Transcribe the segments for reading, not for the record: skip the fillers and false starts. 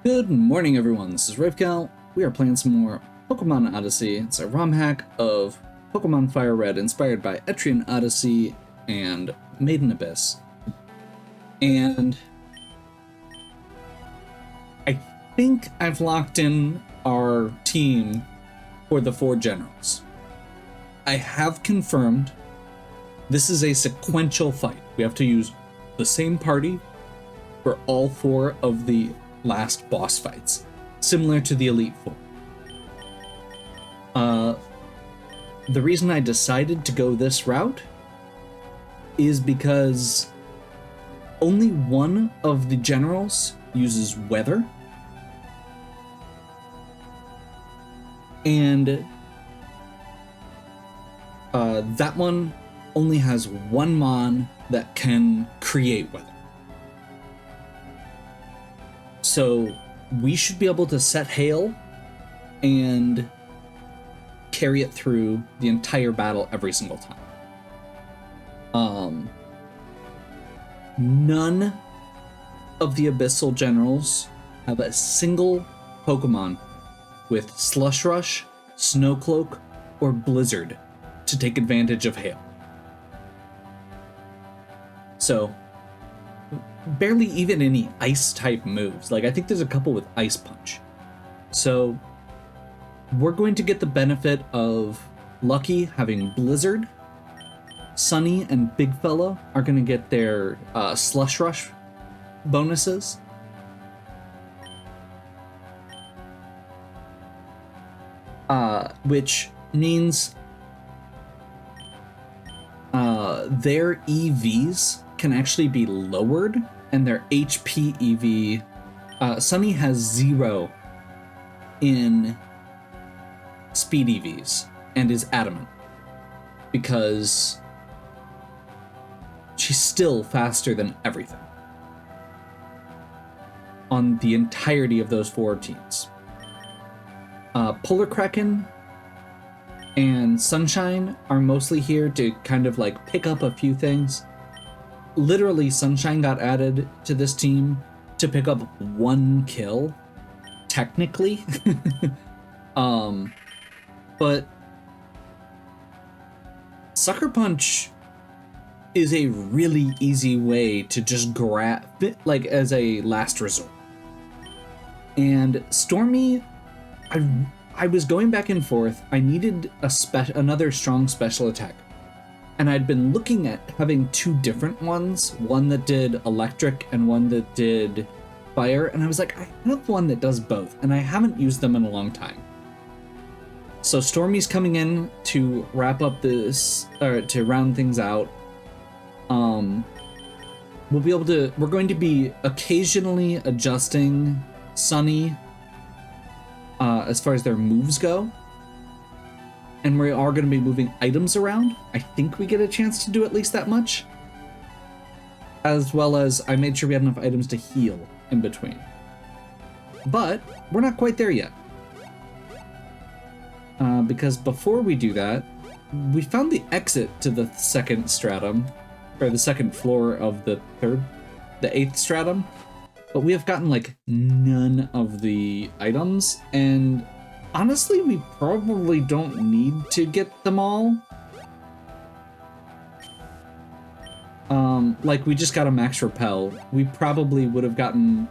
Good morning, everyone. This is Ravecal. We are playing some more Pokémon Odyssey. It's a ROM hack of Pokémon Fire Red inspired by Etrian Odyssey and Maiden Abyss. And I think I've locked in our team for the 4 generals. I have confirmed this is a sequential fight. We have to use the same party for all 4 of the last boss fights, similar to the Elite Four. The reason I decided to go this route is because only one of the generals uses weather, and that one only has one mon that can create weather. So we should be able to set hail and carry it through the entire battle every single time. None of the Abyssal generals have a single Pokemon with Slush Rush, Snow Cloak, or Blizzard to take advantage of hail. So barely even any ice type moves. Like, I think there's a couple with Ice Punch. So we're going to get the benefit of Lucky having Blizzard. Sunny and Big Fella are going to get their Slush Rush bonuses. Which means their EVs can actually be lowered, and their HP EV, Sunny has 0 in speed EVs and is adamant because she's still faster than everything on the entirety of those 4 teams. Polar Kraken and Sunshine are mostly here to kind of like pick up a few things. Literally, Sunshine got added to this team to pick up 1 kill, technically. But Sucker Punch is a really easy way to just grab, like, as a last resort. And Stormy, I was going back and forth. I needed another strong special attack. And I'd been looking at having 2 different ones, one that did electric and one that did fire. And I was like, I have one that does both, and I haven't used them in a long time. So Stormy's coming in to wrap up this, or to round things out. We're going to be occasionally adjusting Sunny as far as their moves go. And we are going to be moving items around. I think we get a chance to do at least that much. As well as I made sure we had enough items to heal in between. But we're not quite there yet. Because before we do that, we found the exit to the 2nd stratum, or the 2nd floor of the 8th stratum. But we have gotten like none of the items, and honestly, we probably don't need to get them all. Like, we just got a max repel. We probably would have gotten,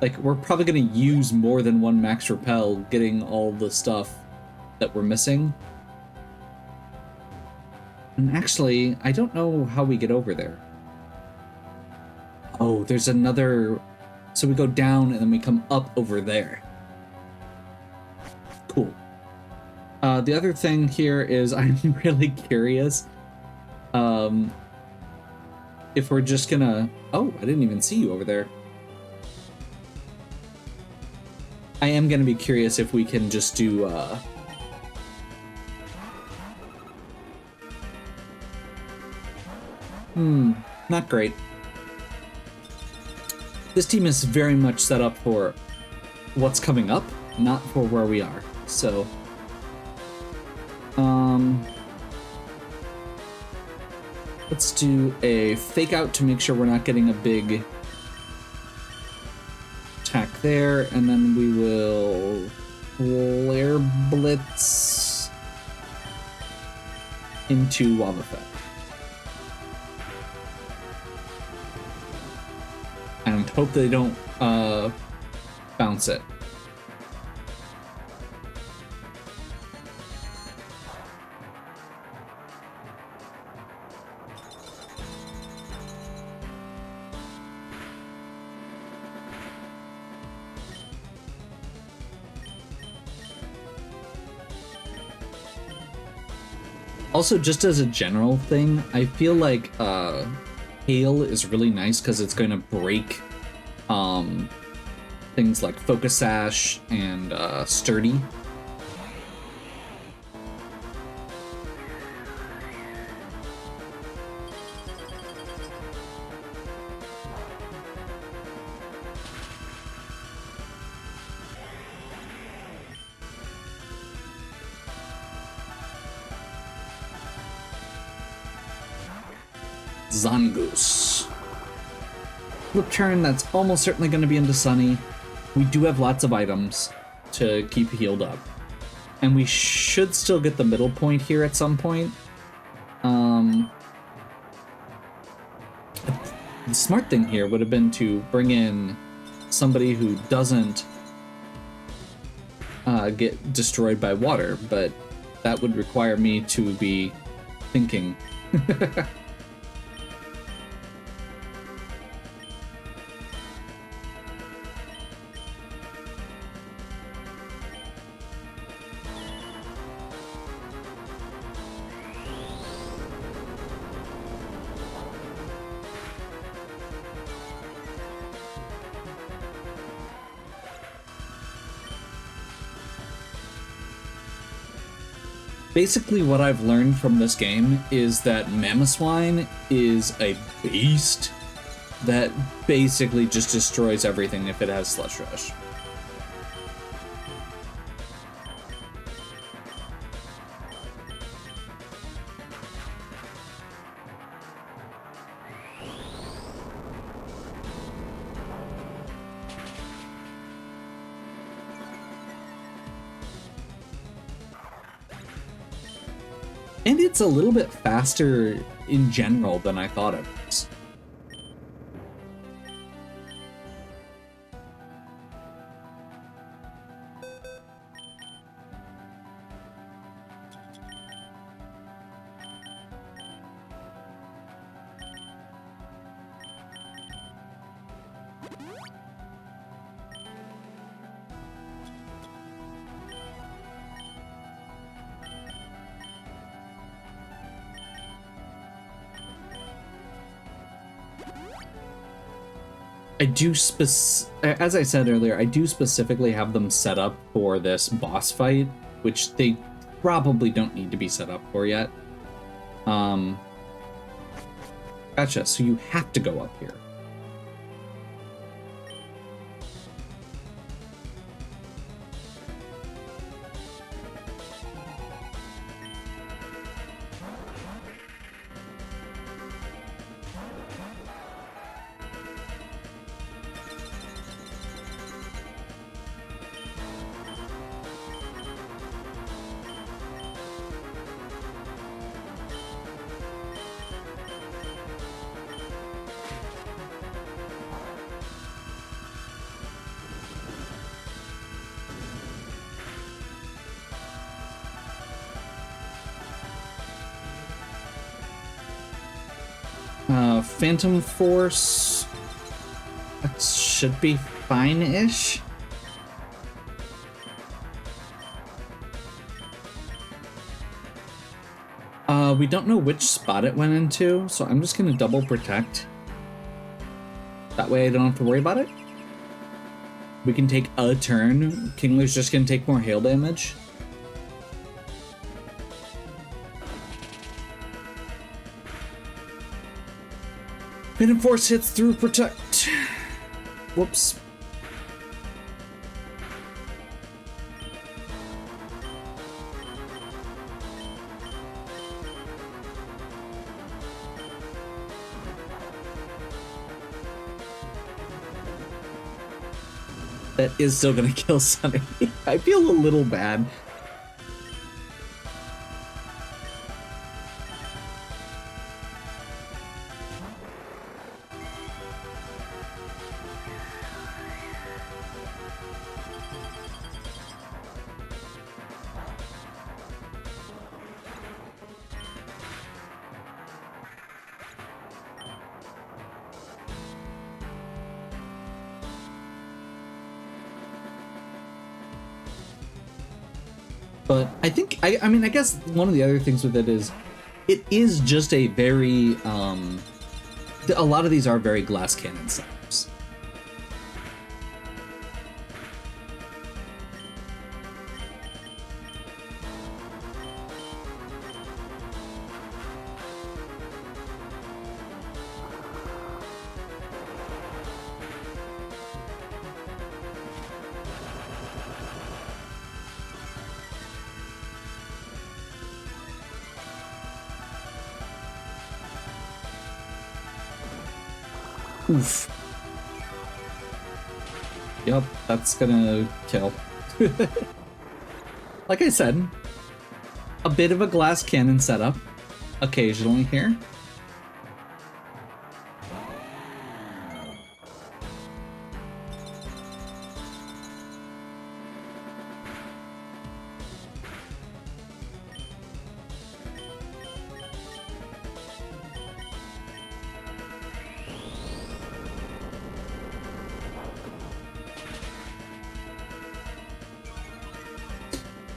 like, we're probably going to use more than 1 max repel getting all the stuff that we're missing. And actually, I don't know how we get over there. Oh, there's another, so we go down and then we come up over there. Cool. The other thing here is I'm really curious if we're just gonna... Oh, I didn't even see you over there. I am gonna be curious if we can just do... Not great. This team is very much set up for what's coming up, not for where we are. So, let's do a fake out to make sure we're not getting a big attack there, and then we will Flare Blitz into Wobbuffet. And hope they don't bounce it. Also, just as a general thing, I feel like Hail is really nice because it's going to break things like Focus Sash and Sturdy. Zangoose. Flip turn, that's almost certainly going to be into Sunny. We do have lots of items to keep healed up. And we should still get the middle point here at some point. The smart thing here would have been to bring in somebody who doesn't get destroyed by water, but that would require me to be thinking. Basically, what I've learned from this game is that Mamoswine is a beast that basically just destroys everything if it has Slush Rush. And it's a little bit faster in general than I thought it was. As I said earlier, I do specifically have them set up for this boss fight, which they probably don't need to be set up for yet. Gotcha, so you have to go up here. Phantom Force, that should be fine-ish. We don't know which spot it went into, so I'm just gonna double protect. That way I don't have to worry about it. We can take a turn. Kingler's just gonna take more hail damage. Phantom Force hits through protect. Whoops. That is still gonna kill Sunny. I feel a little bad. But I think, I mean, I guess one of the other things with it is just a very, a lot of these are very glass cannon setups. Oof. Yep, that's gonna kill. Like I said, a bit of a glass cannon setup occasionally here.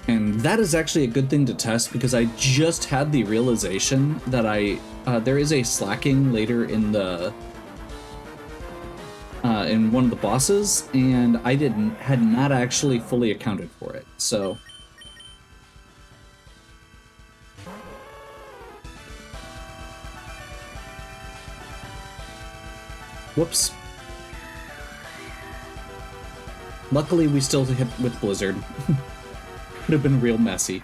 And that is actually a good thing to test because I just had the realization that there is a slacking later in the in one of the bosses, and I had not actually fully accounted for it. So whoops. Luckily we still hit with Blizzard. Could have been real messy.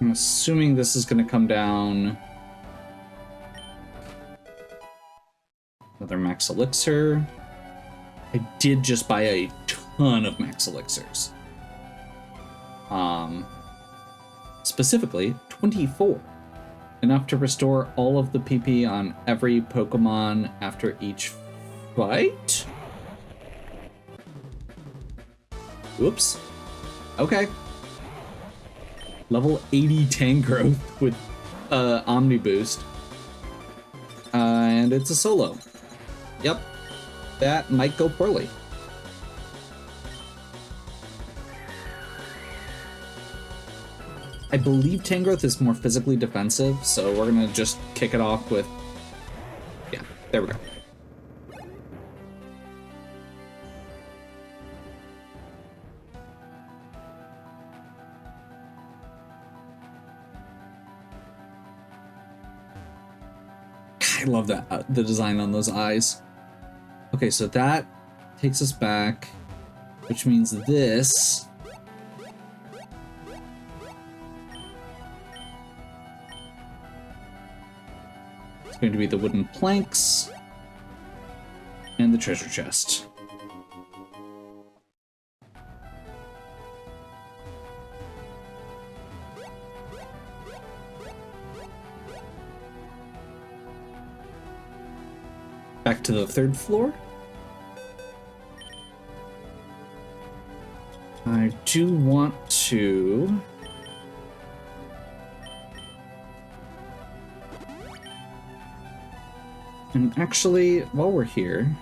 I'm assuming this is going to come down. Another max elixir. I did just buy a ton of max elixirs. Specifically 24. Enough to restore all of the PP on every Pokemon after each fight? Oops. Okay. Level 80 Tangrowth with Omni Boost. And it's a solo. Yep. That might go poorly. I believe Tangrowth is more physically defensive, so we're gonna just kick it off with... Yeah, there we go. I love that, the design on those eyes. Okay, so that takes us back, which means this... It's going to be the wooden planks. the treasure chest. Back to the 3rd floor. I do want to... And actually, while we're here...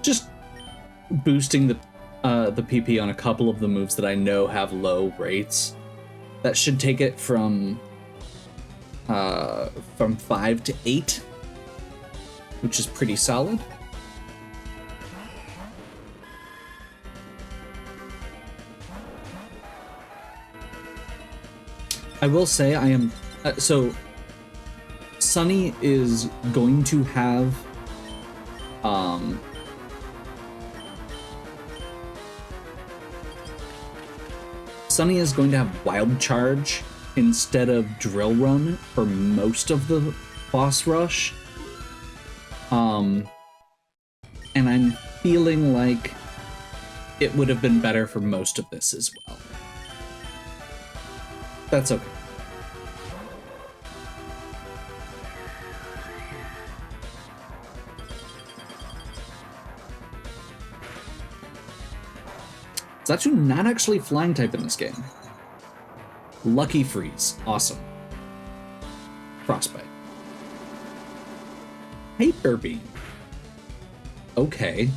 just boosting the PP on a couple of the moves that I know have low rates. That should take it from 5 to 8, which is pretty solid. I will say I am so Sunny is going to have Sunny is going to have Wild Charge instead of Drill Run for most of the boss rush. And I'm feeling like it would have been better for most of this as well. That's okay. Zatsu not actually flying type in this game. Lucky Freeze. Awesome. Frostbite. Hyper Beam. Okay.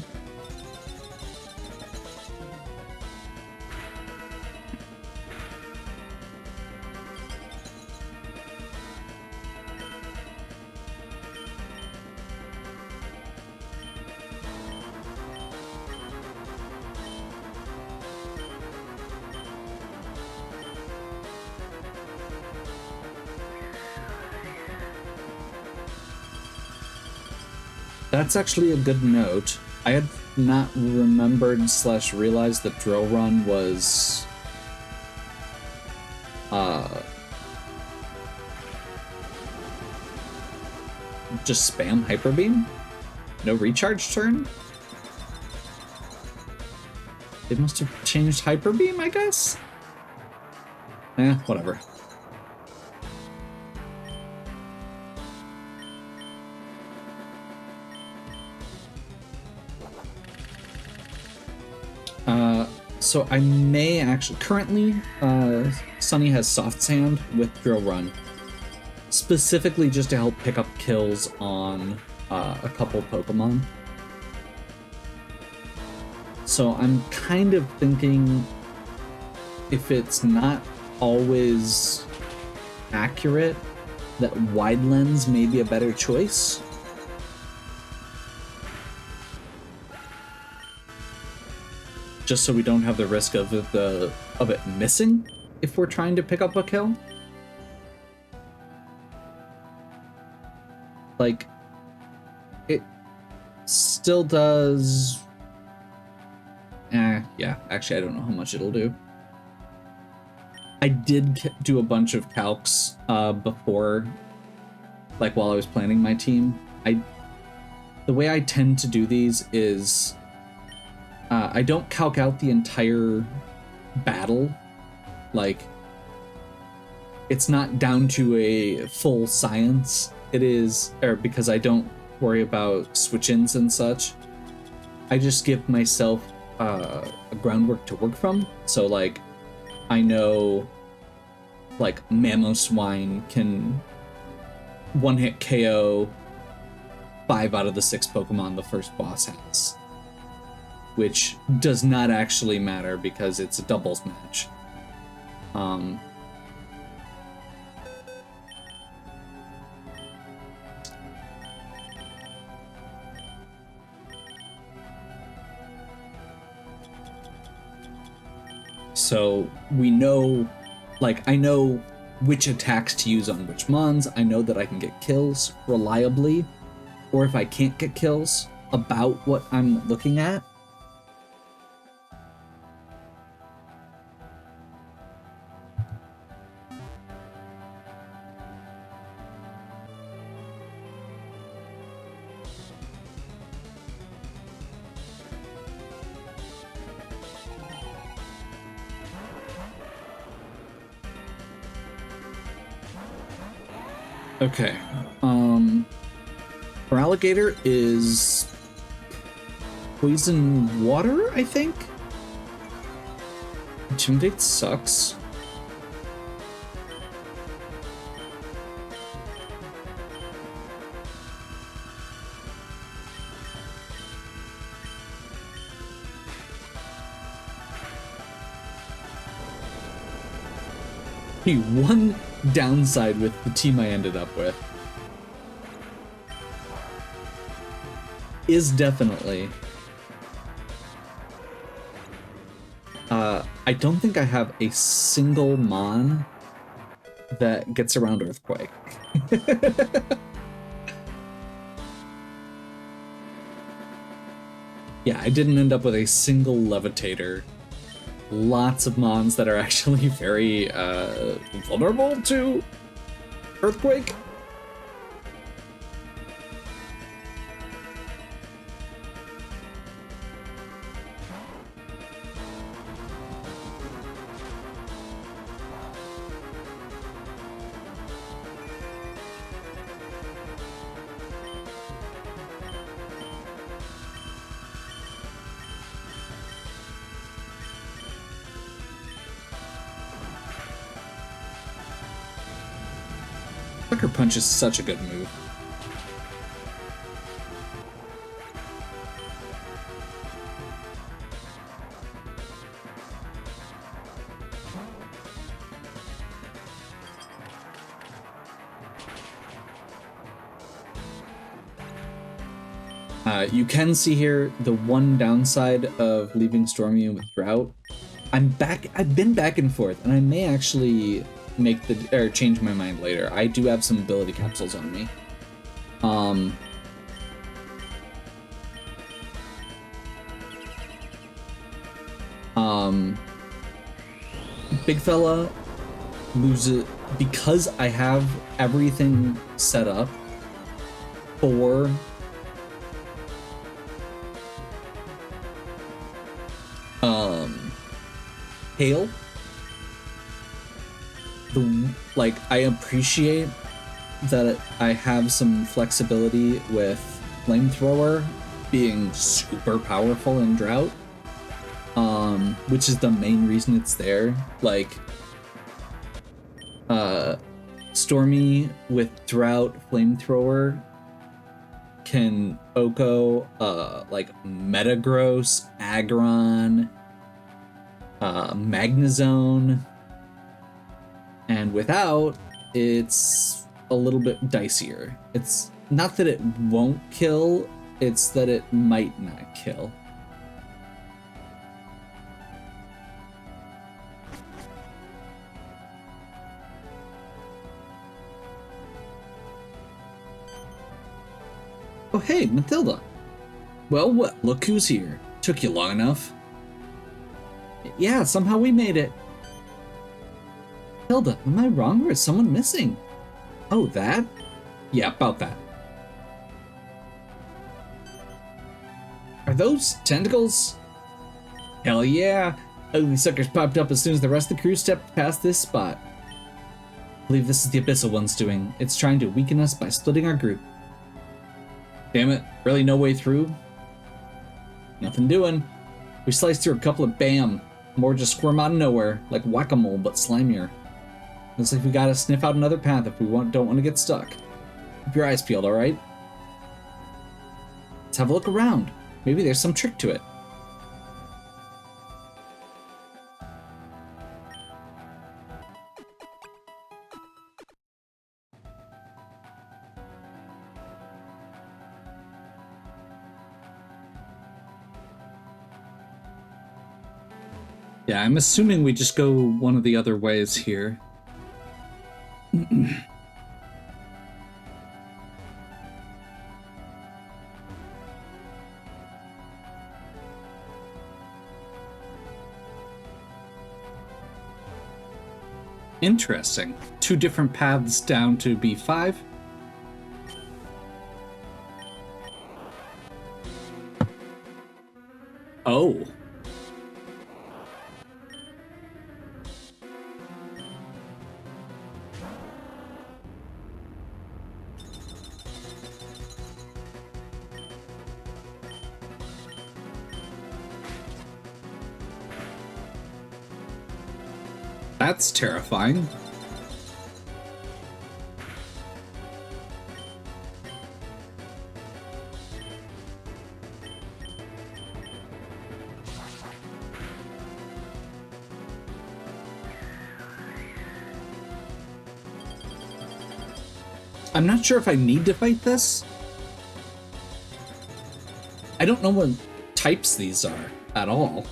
That's actually a good note. I had not remembered / realized that Drill Run was just spam Hyper Beam? No recharge turn? They must have changed Hyper Beam, I guess? Whatever. So I may actually... Currently, Sunny has Soft Sand with Drill Run, specifically just to help pick up kills on a couple Pokemon. So I'm kind of thinking if it's not always accurate, that Wide Lens may be a better choice. Just so we don't have the risk of it missing if we're trying to pick up a kill. Like, it still does... yeah, actually I don't know how much it'll do. I did do a bunch of calcs before, like while I was planning my team. The way I tend to do these is I don't calc out the entire battle. Like, it's not down to a full science. It is, or because I don't worry about switch-ins and such. I just give myself a groundwork to work from. So, like, I know, like, Mamoswine can one-hit KO 5 out of the 6 Pokemon the first boss has, which does not actually matter because it's a doubles match. So we know, like, I know which attacks to use on which mons. I know that I can get kills reliably or if I can't get kills about what I'm looking at. Okay. Our alligator is poison water, I think? Intimidate sucks. One downside with the team I ended up with is definitely I don't think I have a single mon that gets around Earthquake. Yeah, I didn't end up with a single Levitator. Lots of mons that are actually very vulnerable to Earthquake. Sucker Punch is such a good move. You can see here the one downside of leaving Stormy with Drought. I've been back and forth, and I may actually change my mind later. I do have some ability capsules on me. Big fella loses because I have everything set up for hail. I appreciate that I have some flexibility with Flamethrower being super powerful in Drought, which is the main reason it's there. Stormy with Drought Flamethrower can Oko Metagross, Aggron, Magnezone, and without, it's a little bit dicier. It's not that it won't kill, it's that it might not kill. Oh hey, Matilda. Well, look who's here. Took you long enough. Yeah, somehow we made it. Matilda, am I wrong or is someone missing? Oh, that? Yeah, about that. Are those tentacles? Hell yeah! Ugly suckers popped up as soon as the rest of the crew stepped past this spot. I believe this is the Abyssal One's doing. It's trying to weaken us by splitting our group. Damn it, really no way through? Nothing doing. We sliced through a couple of bam. More just squirm out of nowhere, like whack-a-mole but slimier. Looks like we gotta sniff out another path if we don't want to get stuck. Keep your eyes peeled, alright? Let's have a look around. Maybe there's some trick to it. Yeah, I'm assuming we just go one of the other ways here. Interesting. 2 different paths down to B5. Oh. That's terrifying. I'm not sure if I need to fight this. I don't know what types these are at all.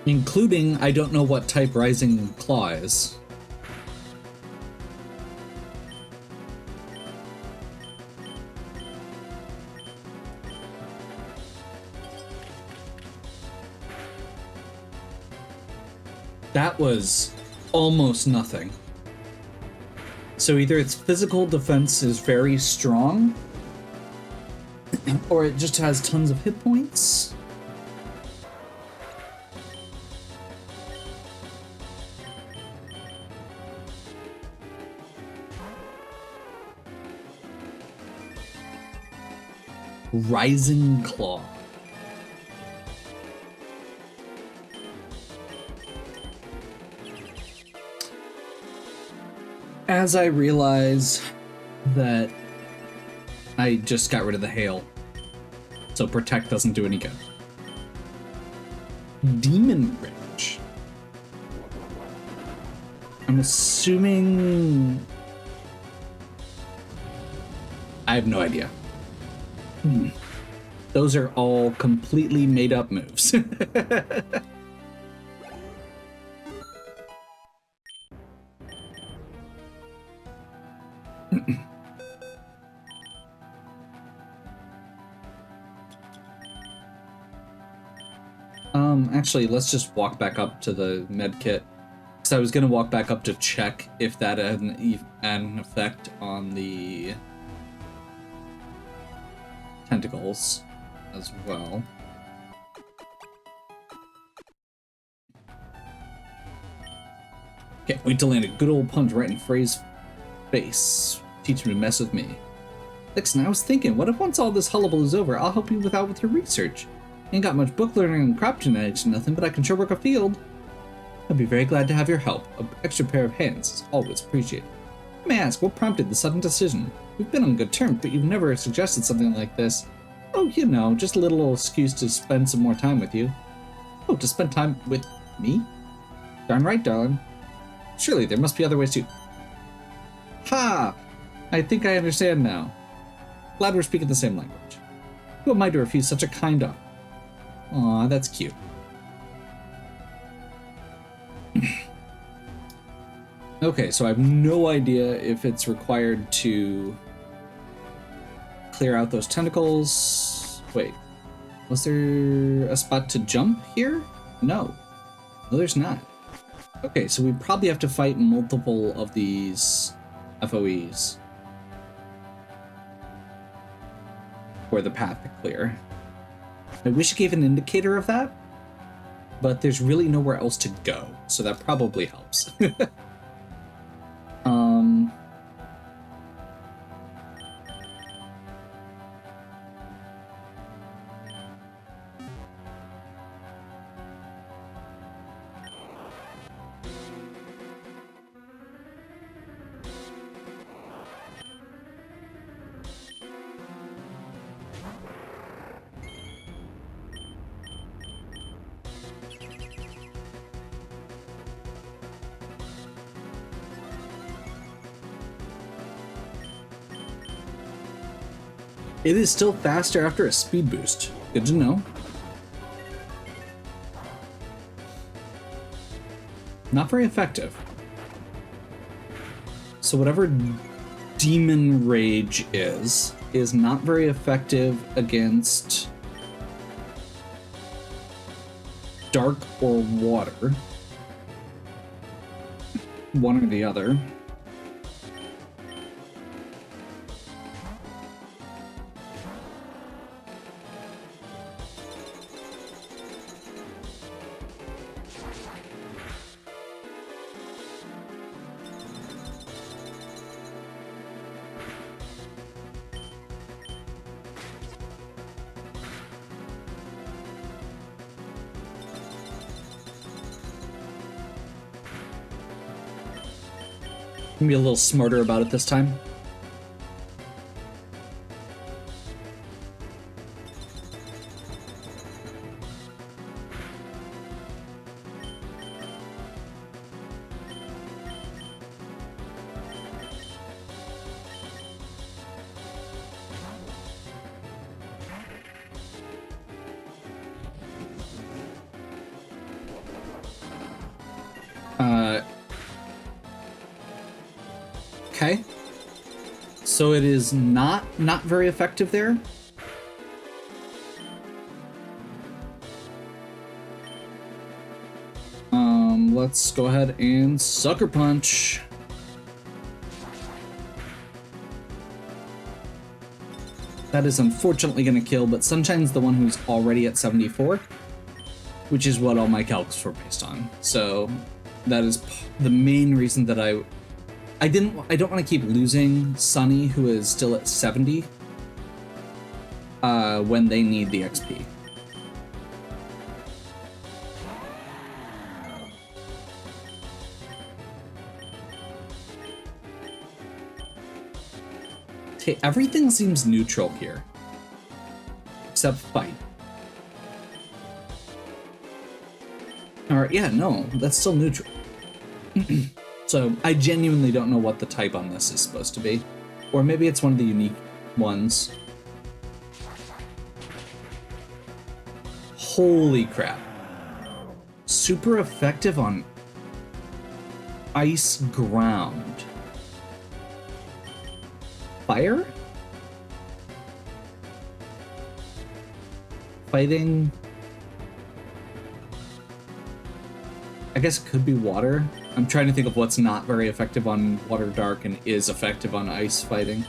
Including, I don't know what type Rising Claw is. That was almost nothing. So either its physical defense is very strong, or it just has tons of hit points. Rising Claw. As I realize that I just got rid of the hail, so Protect doesn't do any good. Demon Rage. I'm assuming... I have no idea. Those are all completely made up moves. Actually, let's just walk back up to the med kit. Because I was going to walk back up to check if that had an effect on the tentacles as well. Can't wait to land a good old punch right in Frey's face. Teach him to mess with me. Listen, I was thinking, what if once all this hullabaloo is over, I'll help you with your research. Ain't got much book learning and crop genetics or nothing, but I can sure work a field. I'd be very glad to have your help. An extra pair of hands is always appreciated. Let me ask, what prompted the sudden decision? We've been on good terms, but you've never suggested something like this. Oh, you know, just a little excuse to spend some more time with you. Oh, to spend time with me? Darn right, darling. Surely there must be other ways too. Ha! I think I understand now. Glad we're speaking the same language. Who am I to refuse such a kind offer? Aw, that's cute. Okay, so I have no idea if it's required to clear out those tentacles. Wait, was there a spot to jump here? No. No, there's not. Okay, so we probably have to fight multiple of these FOEs for the path to clear. I wish it gave an indicator of that, but there's really nowhere else to go, so that probably helps. It is still faster after a speed boost. Good to know. Not very effective. So whatever Demon Rage is not very effective against dark or water. One or the other. Be a little smarter about it this time. Okay. So it is not very effective there. Let's go ahead and Sucker Punch. That is unfortunately going to kill, but Sunshine's the one who's already at 74, which is what all my calcs were based on. So that is the main reason that I don't want to keep losing Sunny, who is still at 70, when they need the XP. Okay, everything seems neutral here, except fight. Alright, yeah, no, that's still neutral. So I genuinely don't know what the type on this is supposed to be. Or maybe it's one of the unique ones. Holy crap. Super effective on ice ground. Fire? Fighting? I guess it could be water. I'm trying to think of what's not very effective on water dark and is effective on ice fighting.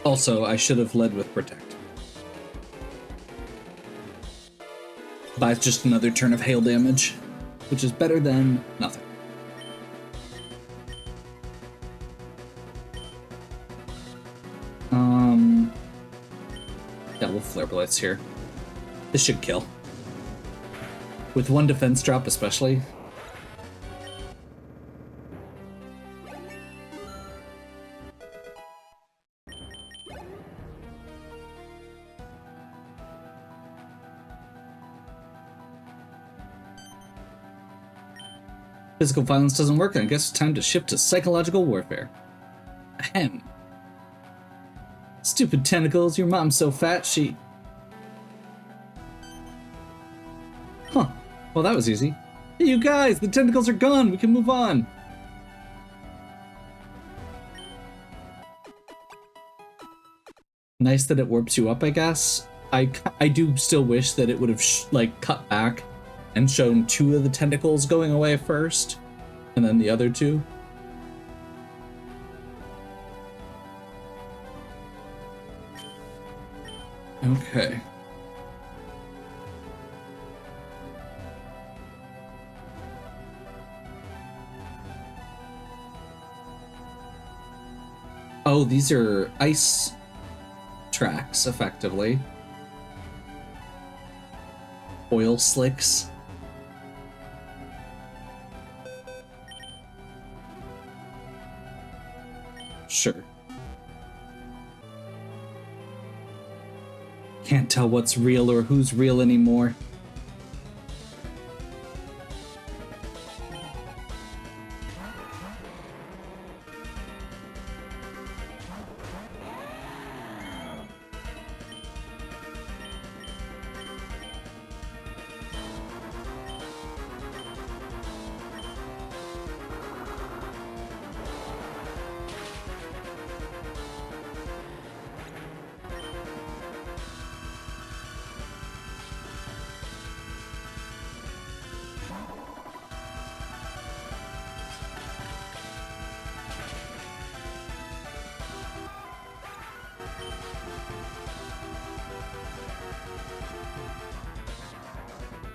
Also, I should have led with Protect. Buys just another turn of hail damage, which is better than nothing. Yeah, we'll Flare Blitz here. This should kill. With one defense drop especially. Physical violence doesn't work, and I guess it's time to shift to psychological warfare. Ahem. Stupid tentacles, your mom's so fat she... Huh. Well, that was easy. Hey, you guys, the tentacles are gone. We can move on. Nice that it warps you up, I guess. I do still wish that it would have cut back and shown two of the tentacles going away first, and then the other two. Okay. Oh, these are ice tracks, effectively. Oil slicks. Sure. Can't tell what's real or who's real anymore.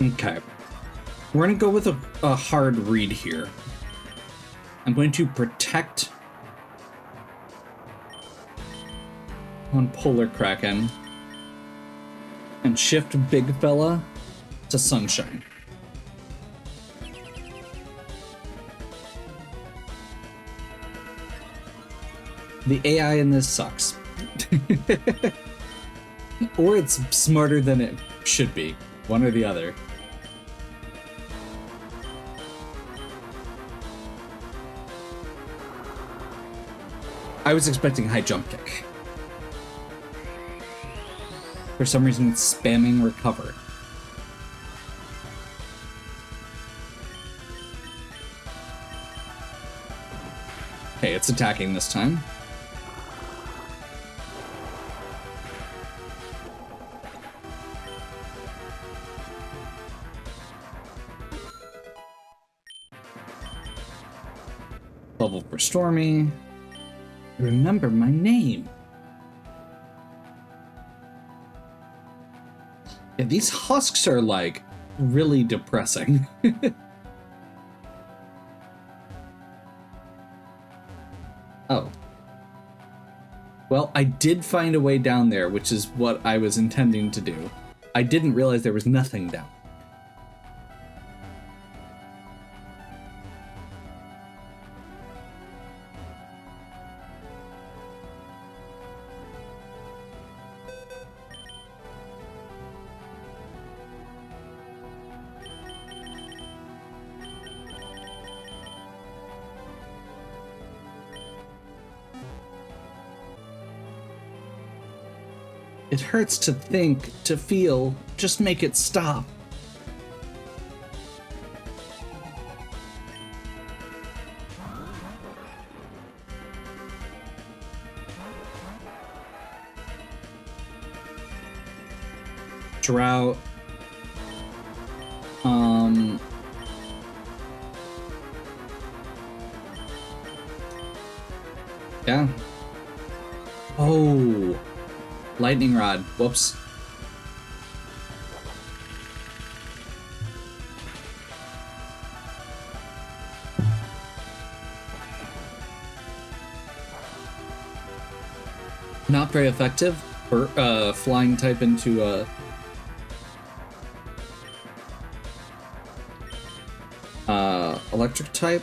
Okay. We're going to go with a hard read here. I'm going to protect on Polar Kraken and shift Big Fella to Sunshine. The AI in this sucks. Or it's smarter than it should be. One or the other. I was expecting high jump kick. For some reason, it's spamming recover. Okay, it's attacking this time. Level for Stormy. Remember my name. Yeah, these husks are like really depressing. Oh. Well, I did find a way down there, which is what I was intending to do. I didn't realize there was nothing down. It hurts to think, to feel. Just make it stop. Drought. Yeah. Oh. Lightning Rod. Whoops. Not very effective. Flying type into electric type.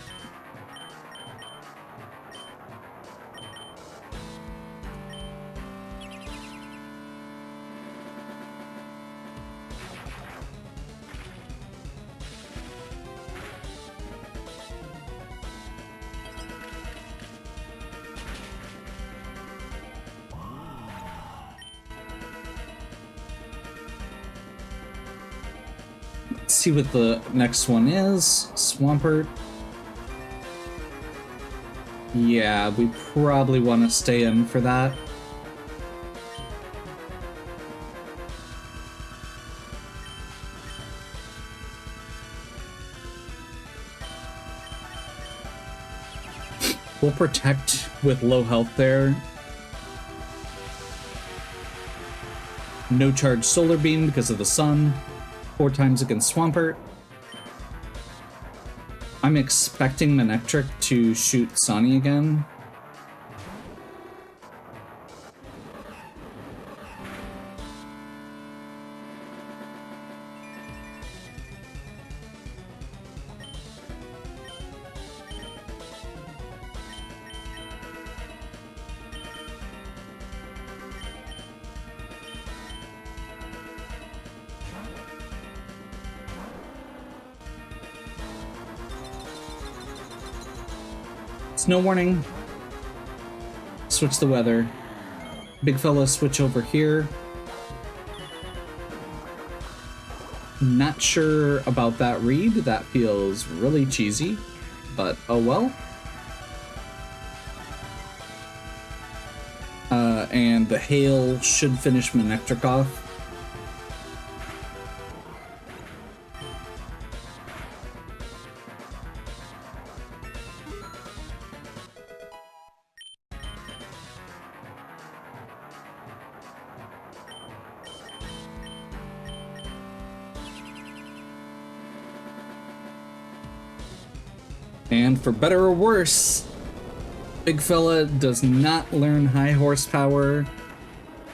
See what the next one is. Swampert. Yeah, we probably want to stay in for that. We'll protect with low health there. No charge solar beam because of the sun. 4 times against Swampert. I'm expecting Manectric to shoot Sonny again. Snow warning. Switch the weather. Big fella, switch over here. Not sure about that read. That feels really cheesy, but oh well. And the hail should finish Manectric off. And for better or worse, big fella does not learn high horsepower,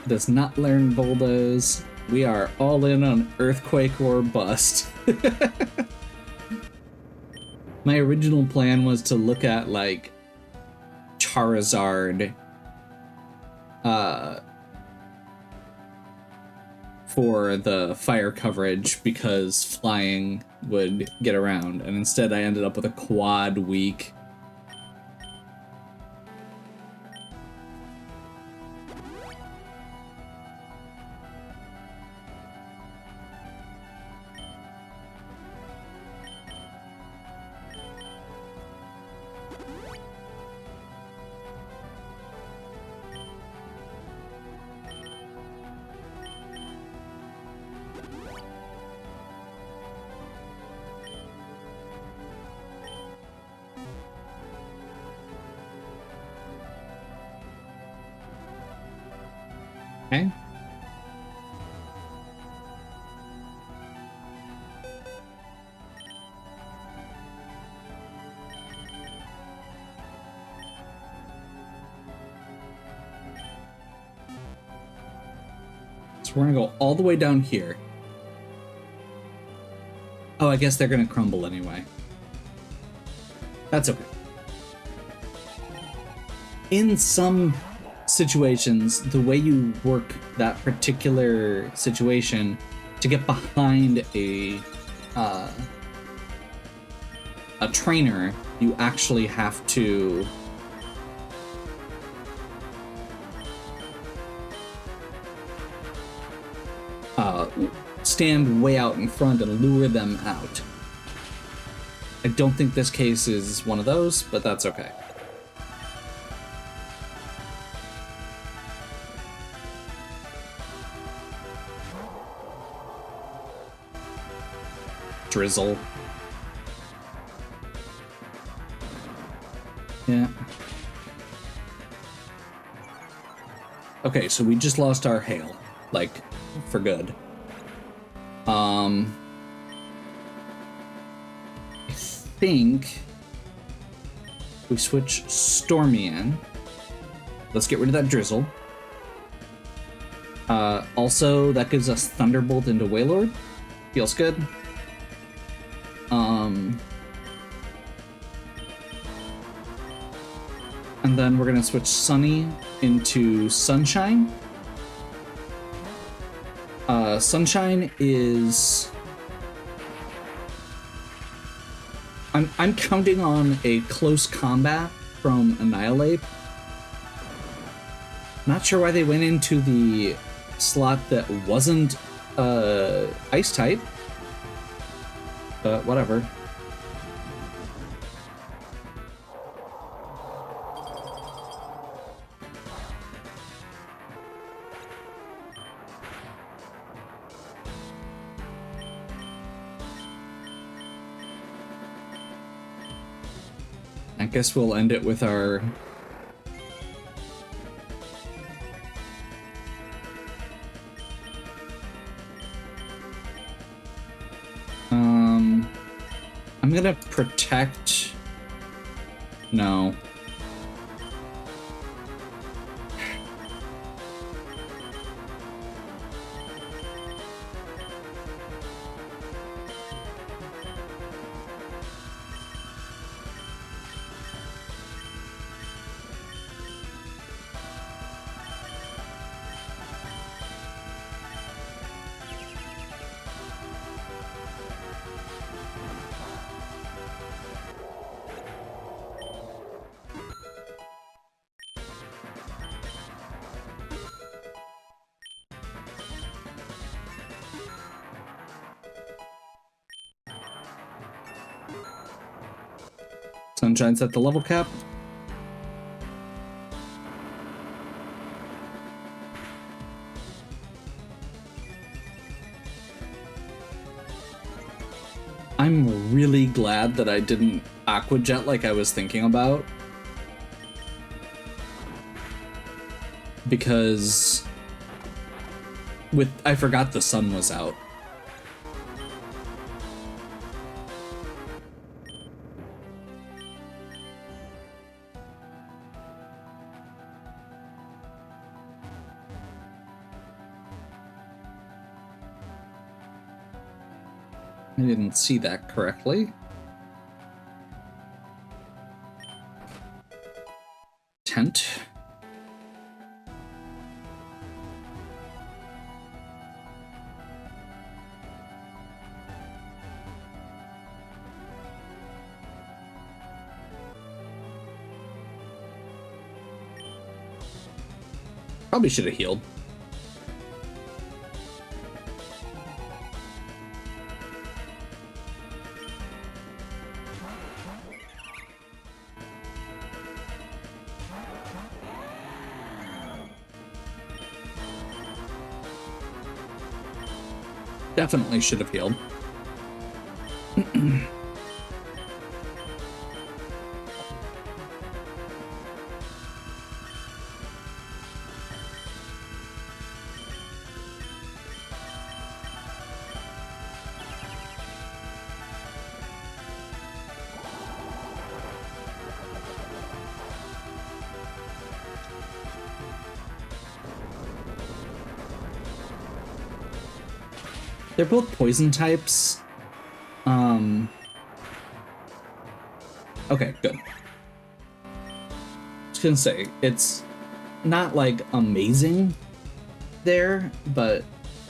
does not learn bulldoze. We are all in on earthquake or bust. My original plan was to look at like Charizard for the fire coverage because flying would get around, and instead I ended up with a quad weak. Okay. So we're gonna go all the way down here. Oh, I guess they're gonna crumble anyway. That's okay. In some situations, the way you work that particular situation to get behind a trainer, you actually have to stand way out in front and lure them out. I don't think this case is one of those, but that's okay. Drizzle. Yeah. Okay, so we just lost our hail, like, for good. I think we switch Stormy in. Let's get rid of that Drizzle. Also, that gives us Thunderbolt into Wailord. Feels good. And then we're gonna switch Sunny into Sunshine. Sunshine is... I'm counting on a close combat from Annihilate. Not sure why they went into the slot that wasn't Ice type. But whatever. I guess we'll end it with our... I'm gonna protect... No. Sunshine's at the level cap. I'm really glad that I didn't Aqua Jet like I was thinking about. Because I forgot the sun was out. I didn't see that correctly. Tent. Probably should have healed. Definitely should have healed. They're both poison types. Okay, good. I was gonna say, it's not like amazing there, but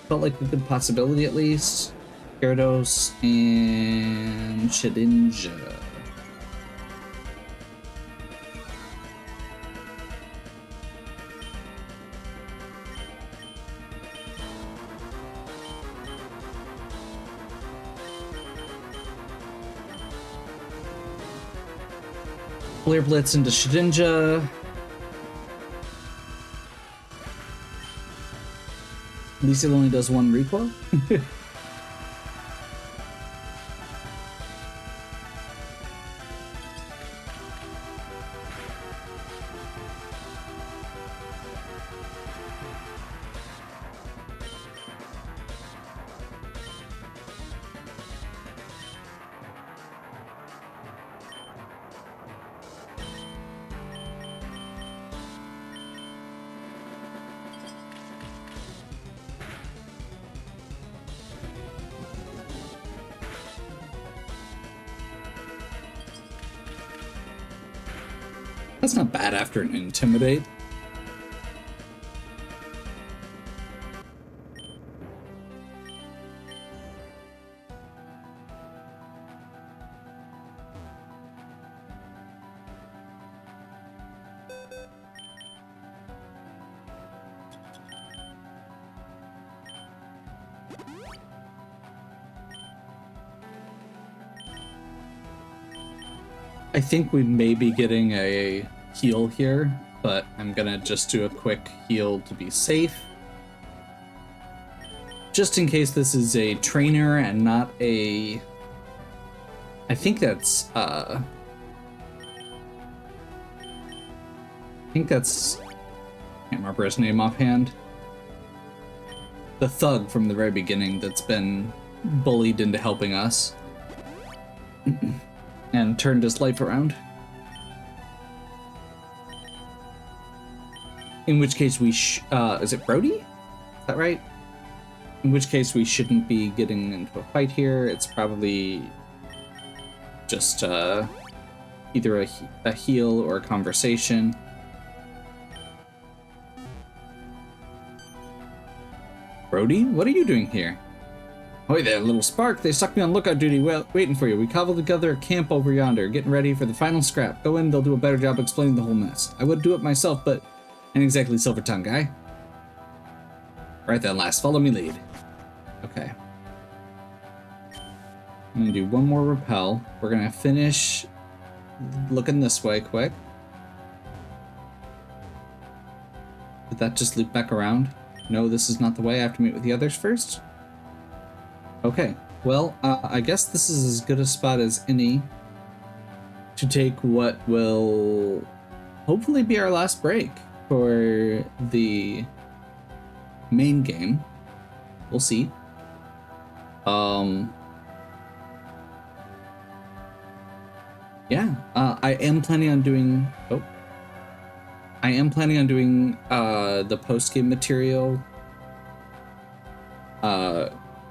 felt like a good possibility at least. Gyarados and Shedinja. Flare Blitz into Shedinja. At least it only does one recoil. That's not bad after an Intimidate. I think we may be getting a heal here, but I'm gonna just do a quick heal to be safe. Just in case this is a trainer and not a... I think that's, I can't remember his name offhand. The thug from the very beginning that's been bullied into helping us. And turned his life around. In which case we is it Brody? Is that right? In which case we shouldn't be getting into a fight here. It's probably just either a heal or a conversation. Brody, what are you doing here? Hoy there, little spark. They stuck me on lookout duty waiting for you. We cobbled together a camp over yonder, getting ready for the final scrap. Go in, they'll do a better job explaining the whole mess. I would do it myself, but ain't exactly silver tongue guy. Right then, lass, follow me lead. Okay. I'm gonna do one more repel. We're gonna finish looking this way quick. Did that just loop back around? No, this is not the way. I have to meet with the others first? Okay, well, I guess this is as good a spot as any to take what will hopefully be our last break for the main game. We'll see. Yeah, I am planning on doing... Oh. I am planning on doing the post-game material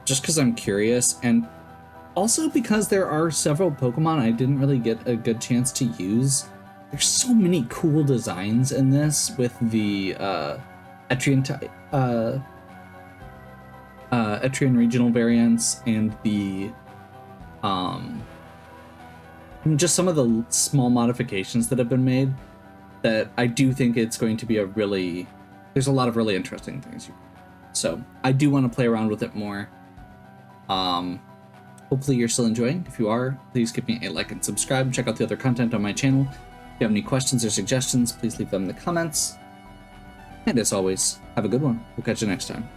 just because I'm curious, and also because there are several Pokemon I didn't really get a good chance to use. There's so many cool designs in this with the Etrian regional variants and the just some of the small modifications that have been made, that I do think it's going to be there's a lot of really interesting things. So I do want to play around with it more. Hopefully you're still enjoying. If you are, please give me a like and subscribe. Check out the other content on my channel. If you have any questions or suggestions, please leave them in the comments. And as always, have a good one. We'll catch you next time.